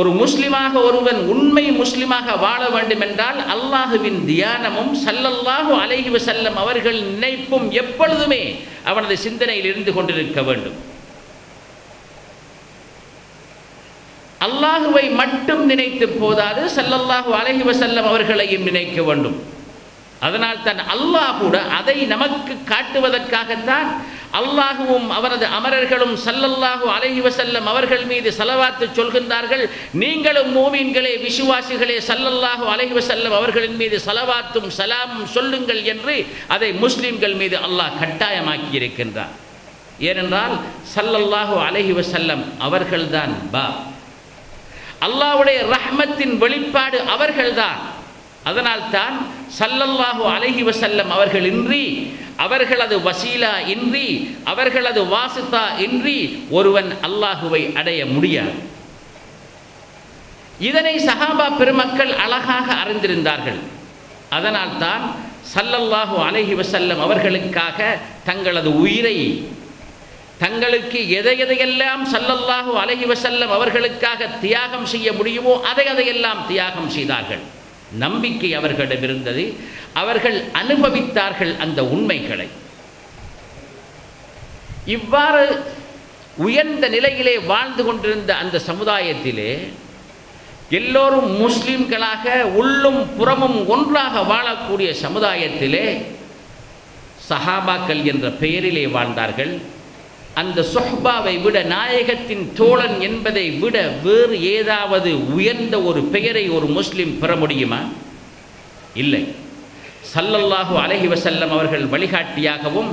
ஒரு முஸ்லிமாக ஒருவன் உண்மை முஸ்லிமாக வாழ வேண்டும் என்றால் அல்லாஹுவின் தியானமும் ஸல்லல்லாஹு அலைஹி வஸல்லம் அவர்கள் நினைப்பும் எப்பொழுதுமே அவனது சிந்தனையில் இருந்து கொண்டிருக்க வேண்டும். அல்லாஹுவை மட்டும் நினைத்து போதாது, ஸல்லல்லாஹு அலைஹி வஸல்லம் அவர்களையும் நினைக்க வேண்டும். அதனால் தான் அல்லாஹ் கூட அதை நமக்கு காட்டுவதற்காகத்தான் அல்லாஹுவும் அவரது அமரர்களும் ஸல்லல்லாஹு அலைஹி வஸல்லம் அவர்கள் மீது ஸலவாத்து சொல்கின்றார்கள். நீங்களும் மூமின்களே, விசுவாசிகளே, ஸல்லல்லாஹு அலைஹி வஸல்லம் அவர்களின் மீது ஸலவாத்தும் சலாமும் சொல்லுங்கள் என்று அதை முஸ்லிம்கள் மீது அல்லாஹ் கட்டாயமாக்கி இருக்கின்றார். ஏனென்றால் ஸல்லல்லாஹு அலைஹி வஸல்லம் அவர்கள்தான் அல்லாஹ்வுடைய ரஹ்மத்தின் வெளிப்பாடு அவர்கள்தான். அதனால்தான் ஸல்லல்லாஹு அலைஹி வஸல்லம் அவர்கள் இன்றி, அவர்களது வசீலா இன்றி, அவர்களது வாசிதா இன்றி ஒருவன் அல்லாஹுவை அடைய முடியாது. இதனை சஹாபா பெருமக்கள் அழகாக அறிந்திருந்தார்கள். அதனால்தான் ஸல்லல்லாஹு அலைஹி வஸல்லம் அவர்களுக்காக தங்களது உயிரை, தங்களுக்கு எதையெல்லாம் ஸல்லல்லாஹு அலைஹி வஸல்லம் அவர்களுக்காக தியாகம் செய்ய முடியுமோ அதையெல்லாம் தியாகம் செய்தார்கள். நம்பிக்கை அவர்களிடம் இருந்தது. அவர்கள் அனுபவித்தார்கள் அந்த உண்மைகளை. இவ்வாறு உயர்ந்த நிலையிலே வாழ்ந்து கொண்டிருந்த அந்த சமுதாயத்திலே எல்லோரும் முஸ்லிம்களாக உள்ளும் புறமும் ஒன்றாக வாழக்கூடிய சமுதாயத்திலே சஹாபாக்கள் என்ற பெயரிலே வாழ்ந்தார்கள். அந்த சொஹ்பாவை விட, நாயகத்தின் தோழன் என்பதை விட வேறு ஏதாவது உயர்ந்த ஒரு பெயரை ஒரு முஸ்லிம் பெற முடியுமா? இல்லை. ஸல்லல்லாஹு அலைஹி வஸல்லம் அவர்கள் வழிகாட்டியாகவும்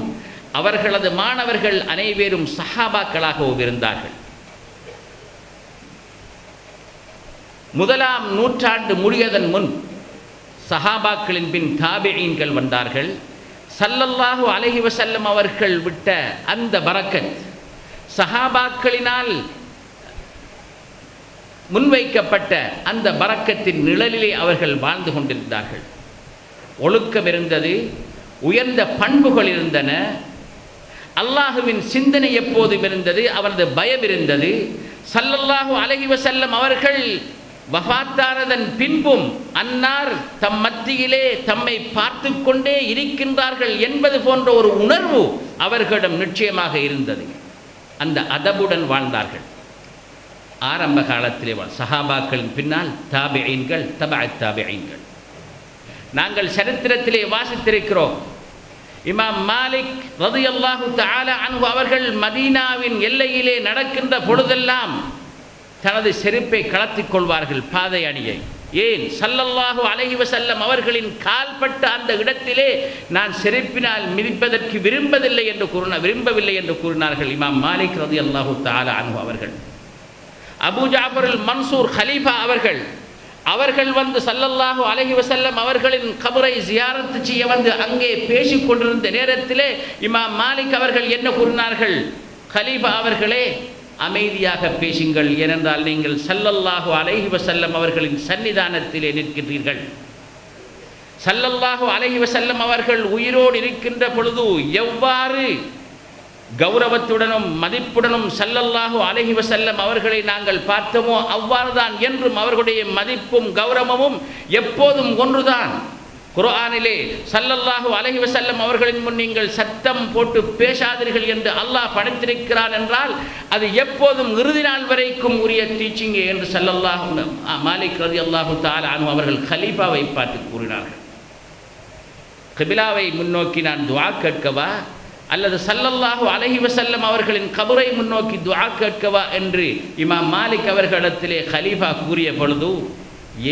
அவர்களது மாணவர்கள் அனைவரும் சஹாபாக்களாகவும் இருந்தார்கள். முதலாம் நூற்றாண்டு முடியதன் முன் சஹாபாக்களின் பின் தாபிஈன்கள் வந்தார்கள். ஸல்லல்லாஹு அலைஹி வஸல்லம் அவர்கள் விட்ட அந்த பரக்கத், சஹாபாக்களினால் முன்வைக்கப்பட்ட அந்த பரக்கத்தின் நிழலிலே அவர்கள் வாழ்ந்து கொண்டிருந்தார்கள். ஒழுக்கம் இருந்தது, உயர்ந்த பண்புகள் இருந்தன, அல்லாஹுவின் சிந்தனை எப்போதும் இருந்தது, அவரது பயம் இருந்தது. ஸல்லல்லாஹு அலைஹி வஸல்லம் அவர்கள் வஃபாத்தானதன் பின்பும் அன்னார் தம் மத்தியிலே தம்மை பார்த்து கொண்டே இருக்கின்றார்கள் என்பது போன்ற ஒரு உணர்வு அவர்களிடம் நிச்சயமாக இருந்தது. அந்த அதபுடன் வாழ்ந்தார்கள். ஆரம்ப காலத்திலே சஹாபாக்களின் பின்னால் தாபிஈன்கள், தபஅத் தாபிஈன்கள். நாங்கள் சரித்திரத்திலே வாசித்திருக்கிறோம். இமாம் மாலிக் ரலியல்லாஹு தஆலா அன்ஹு அவர்கள் மதீனாவின் எல்லையிலே நடக்கின்ற பொழுதெல்லாம் தனது செருப்பை கலத்திக் கொள்வார்கள், பாதை அணியை. ஏன்? ஸல்லல்லாஹு அலைஹி வஸல்லம் அவர்களின் கால்பட்ட அந்த இடத்திலே நான் செருப்பினால் மிதிப்பதற்கு விரும்பவில்லை என்று கூறினார்கள் இமாம் மாலிக் ரலியல்லாஹு தஆலா அன்ஹு அவர்கள். அபூ ஜாஃபருல் மன்சூர் ஹலீஃபா அவர்கள் வந்து ஸல்லல்லாஹு அலைஹி வஸல்லம் அவர்களின் கபரை ஜியாரத் செய்ய வந்து அங்கே பேசிக் கொண்டிருந்த நேரத்திலே இமாம் மாலிக் அவர்கள் என்ன கூறினார்கள்? ஹலீஃபா அவர்களே, அமைதியாக பேசுங்கள், ஏனென்றால் நீங்கள் ஸல்லல்லாஹு அலைஹி வஸல்லம் அவர்களின் சன்னிதானத்திலே நிற்கின்றீர்கள். ஸல்லல்லாஹு அலைஹி வஸல்லம் அவர்கள் உயிரோடு இருக்கின்ற பொழுது எவ்வாறு கௌரவத்துடனும் மதிப்புடனும் ஸல்லல்லாஹு அலைஹி வஸல்லம் அவர்களை நாங்கள் பார்த்தோமோ அவ்வாறுதான் என்றும் அவர்களுடைய மதிப்பும் கௌரவமும் எப்போதும் ஒன்றுதான். குர்ஆனிலே ஸல்லல்லாஹு அலைஹி வஸல்லம் அவர்களின் முன் நீங்கள் சத்தம் போட்டு பேசாதீர்கள் என்று அல்லாஹ் படைத்திருக்கிறான் என்றால் அது எப்போதும் இறுதி நாள் வரைக்கும் உரிய டீச்சிங்கே என்று ஸல்லல்லாஹு மாலிக் ரலியல்லாஹு தஆலா அன்ஹு அவர்கள் கலீஃபாவை பார்த்து கூறினார்கள். கிபிலாவை முன்னோக்கி நான் துஆ கேட்கவா அல்லது ஸல்லல்லாஹு அலைஹி வஸல்லம் அவர்களின் கபரை முன்னோக்கி துஆ கேட்கவா என்று இமாம் மாலிக் அவர்களிடத்திலே கலீஃபா கூறிய பொழுது,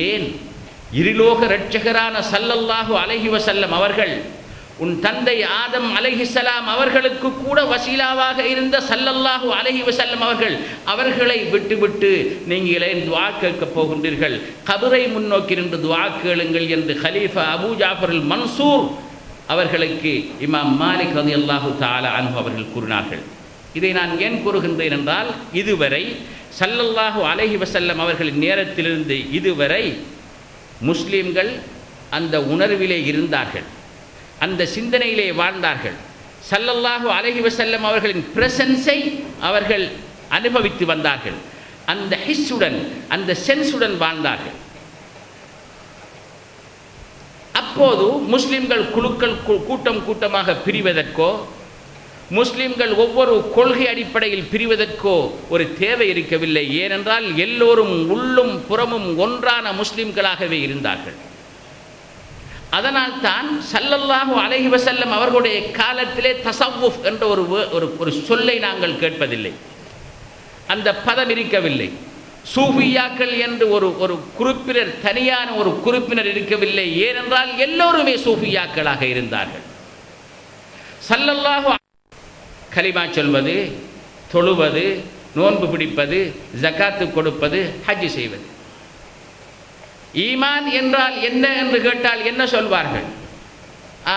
ஏன் இருலோக இரட்சகரான ஸல்லல்லாஹு அலைஹி வஸல்லம் அவர்கள், உன் தந்தை ஆதம் அலைஹிஸ்ஸலாம் அவர்களுக்கு கூட வசீலாவாக இருந்த ஸல்லல்லாஹு அலைஹி வஸல்லம் அவர்களை விட்டுவிட்டு நீங்கள் ஏன் துஆ கேட்கப் போகின்றீர்கள்? கபரை முன்னோக்கி நின்று துஆ கேளுங்கள் என்று கலீஃபா அபூ ஜாஃபருல் மன்சூர் அவர்களுக்கு இமாம் மாலிக் ரலியல்லாஹு தஆலா அன்ஹு அவர்கள் கூறினார்கள். இதை நான் ஏன் கூறுகின்றேன் என்றால், இதுவரை ஸல்லல்லாஹு அலைஹி வஸல்லம் அவர்களின் நேரத்திலிருந்து இதுவரை முஸ்லிம்கள் அந்த உணர்விலே இருந்தார்கள், அந்த சிந்தனையிலே வாழ்ந்தார்கள். ஸல்லல்லாஹு அலைஹி வஸல்லம் அவர்களின் பிரசன்ஸை அவர்கள் அனுபவித்து வந்தார்கள். அந்த ஹிஸ்ஸுடன், அந்த சென்ஸுடன் வாழ்ந்தார்கள். அப்போது முஸ்லிம்கள் குழுக்கள் கூட்டம் கூட்டமாக பிரிவதற்கோ, முஸ்லிம்கள் ஒவ்வொரு கொள்கை அடிப்படையில் பிரிவதற்கோ ஒரு தேவை இருக்கவில்லை. ஏனென்றால் எல்லோரும் உள்ளும் புறமும் ஒன்றான முஸ்லிம்களாகவே இருந்தார்கள். அதனால் தான் ஸல்லல்லாஹு அலைஹி வஸல்லம் அவர்களுடைய காலத்திலே தஸவ்வுஃப் என்ற ஒரு சொல்லை நாங்கள் கேட்பதில்லை. அந்த பதம் இருக்கவில்லை. சூஃபியாக்கள் என்று ஒரு குறிப்பினர், தனியான ஒரு குறிப்பினர் இருக்கவில்லை. ஏனென்றால் எல்லோருமே சூஃபியாக்களாக இருந்தார்கள். ஸல்லல்லாஹு கலிமா சொல்வது, தொழுவது, நோன்பு பிடிப்பது, ஜகாத்து கொடுப்பது, ஹஜ் செய்வது. ஈமான் என்றால் என்ன என்று கேட்டால் என்ன சொல்வார்கள்?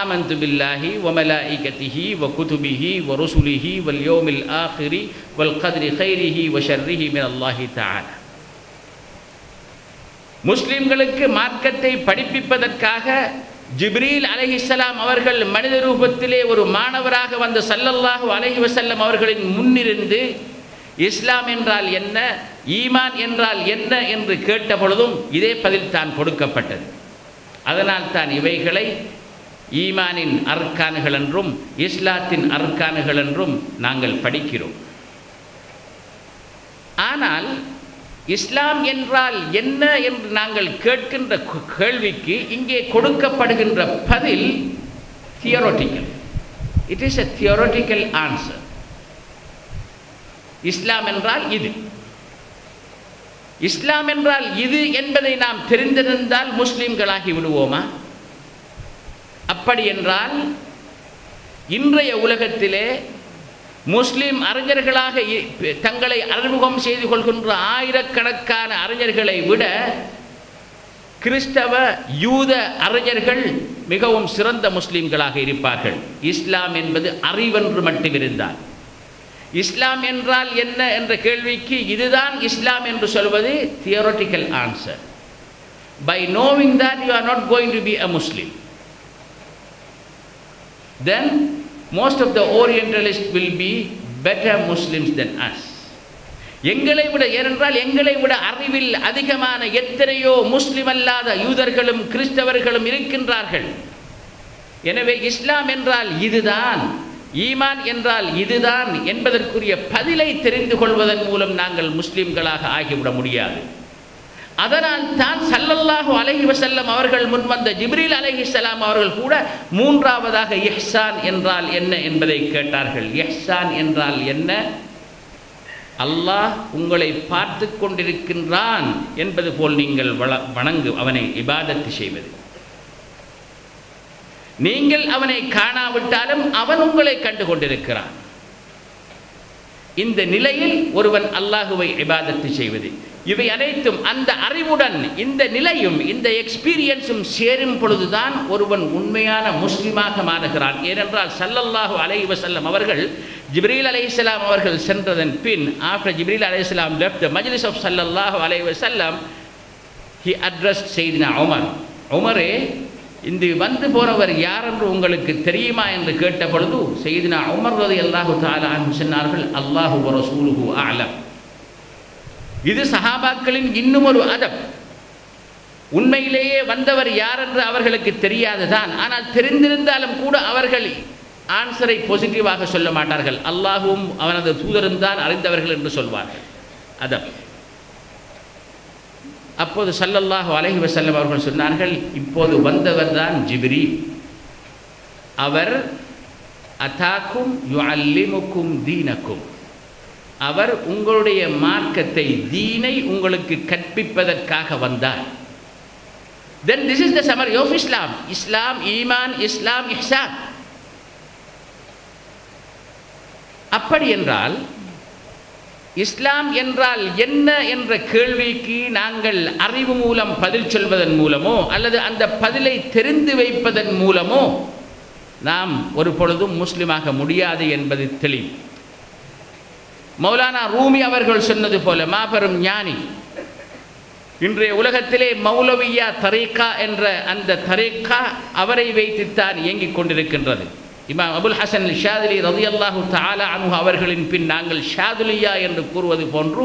ஆமன்து பில்லாஹி வ மலாயிகத்திஹி வ குதுபிஹி வ ருசுலிஹி வல் யௌமில் ஆகிரி வல் கத்ரி கைரிஹி வ ஷர்ரிஹி மினல்லாஹி தஆலா. முஸ்லிம்களுக்கு மார்க்கத்தை படிப்பிப்பதற்காக ஜிப்ரீல் அலைஹிஸ்ஸலாம் அவர்கள் மனித ரூபத்திலே ஒரு மாணவராக வந்த ஸல்லல்லாஹு அலைஹி வஸல்லம் அவர்களின் முன்னிருந்து இஸ்லாம் என்றால் என்ன, ஈமான் என்றால் என்ன என்று கேட்ட பொழுதும் இதே பதில் தான் கொடுக்கப்பட்டது. அதனால் தான் இவைகளை ஈமானின் அர்க்கான்கள் என்றும் இஸ்லாத்தின் அர்க்கான்கள் என்றும் நாங்கள் படிக்கிறோம். ஆனால் இஸ்லாம் என்றால் என்ன என்று நாங்கள் கேட்கின்ற கேள்விக்கு இங்கே கொடுக்கப்படுகின்ற பதில் theoretical. It is a theoretical answer. இஸ்லாம் என்றால் இது, இஸ்லாம் என்றால் இது என்பதை நாம் தெரிந்திருந்தால் முஸ்லிம்களாகி விடுவோமா? அப்படி என்றால் இன்றைய உலகத்திலே முஸ்லிம் அறிஞர்களாக தங்களை அறிமுகம் செய்து கொள்கின்ற ஆயிரக்கணக்கான அறிஞர்களை விட கிறிஸ்தவ யூத அறிஞர்கள் மிகவும் சிறந்த முஸ்லிம்களாக இருப்பார்கள். இஸ்லாம் என்பது அறிவென்று மட்டும் இருந்தால். இஸ்லாம் என்றால் என்ன என்ற கேள்விக்கு இதுதான் இஸ்லாம் என்று சொல்வது தியரோட்டிக்கல் answer. By knowing that you are not going to be a Muslim, then most of the Orientalists will be better Muslims than us. எங்களை விட, ஏனென்றால் எங்களை விட அறிவில் அதிகமான எத்தனையோ முஸ்லிம் அல்லாத யூதர்களும் கிறிஸ்தவர்களும் இருக்கின்றார்கள். எனவே இஸ்லாம் என்றால் இதுதான், ஈமான் என்றால் இதுதான் என்பதற்குரிய பதிலை தெரிந்து கொள்வதன் மூலம் நாங்கள் முஸ்லிம்களாக ஆகிவிட முடியாது. அதனால் தான் ஸல்லல்லாஹு அலைஹி வஸல்லம் அவர்கள் முன்வந்த ஜிப்ரீல் அலைஹிஸ்ஸலாம் அவர்கள் கூட மூன்றாவதாக இஹ்சான் என்றால் என்ன என்பதை கேட்டார்கள். இஹ்சான் என்றால் என்ன? அல்லாஹ் உங்களை பார்த்து கொண்டிருக்கின்றான் என்பது போல் நீங்கள் அவனை இபாதத்து செய்வது. நீங்கள் அவனை காணாவிட்டாலும் அவன் உங்களை கண்டு கொண்டிருக்கிறான். இந்த நிலையில் ஒருவன் அல்லாஹுவை இபாதத்து செய்வது, இவை அனைத்தும் அந்த அறிவுடன் இந்த நிலையும் இந்த எக்ஸ்பீரியன்ஸும் சேரும் பொழுதுதான் ஒருவன் உண்மையான முஸ்லிமாக மாறுகிறான். ஏனென்றால் ஸல்லல்லாஹு அலைஹி வஸல்லம் அவர்கள் ஜிப்ரீல் அலைஹிஸ்ஸலாம் அவர்கள் சென்றதன் பின், ஆஃப்டர் ஜிப்ரீல் அலைஹிஸ்ஸலாம் left the majlis of ஸல்லல்லாஹு அலைஹி வஸல்லம், he addressed Sayyidina உமர். உமரே, இந்த வந்து போறவர் யார் என்று உங்களுக்கு தெரியுமா என்று கேட்ட பொழுது சையதுனா உமர் ரலியல்லாஹு தஆலா அன்ஹு சொன்னார்கள், அல்லாஹு வ ரசூலுஹு அஅலம். இது சஹாபாக்களின் இன்னும் ஒரு அதப். உண்மையிலேயே வந்தவர் யார் என்று அவர்களுக்கு தெரியாதுதான். ஆனால் தெரிந்திருந்தாலும் கூட அவர்கள் ஆன்சரை பாசிட்டிவாக சொல்ல மாட்டார்கள். அல்லாஹும் அவனது தூதரும் தான் அறிந்தவர்கள் என்று சொல்வார்கள். அதப். அப்போது ஸல்லல்லாஹு அலைஹி வஸல்லம் அவர்கள் சொன்னார்கள், இப்போது வந்தவர் தான் ஜிப்ரீல். அவர் அதாக்கும் யுஅல்லிமுக்கும் தீனக்கும், அவர் உங்களுடைய மார்க்கத்தை, தீனை உங்களுக்கு கற்பிப்பதற்காக வந்தார். Then this is the summary of Islam. Islam, ஈமான், இஸ்லாம், இஹ்சான். அப்படி என்றால் இஸ்லாம் என்றால் என்ன என்ற கேள்விக்கு நாங்கள் அறிவு மூலம் பதில் சொல்வதன் மூலமோ அல்லது அந்த பதிலை தெரிந்து வைப்பதன் மூலமோ நாம் ஒரு பொழுதும் முஸ்லிமாக முடியாது என்பது தெளிவு. மௌலானா ரூமி அவர்கள் சொன்னது போல மாபெரும் ஞானி, இன்றைய உலகத்திலே மௌலவியா தரீகா என்ற அந்த தரீகா அவரை வைத்துத்தான் இயங்கிக் கொண்டிருக்கின்றது. இமாம் அபுல் ஹசன் ஷாதிலி ரலியல்லாஹு தஆலா அன்ஹு அவர்களின் பின் நாங்கள் ஷாதுலியா என்று கூறுவது போன்று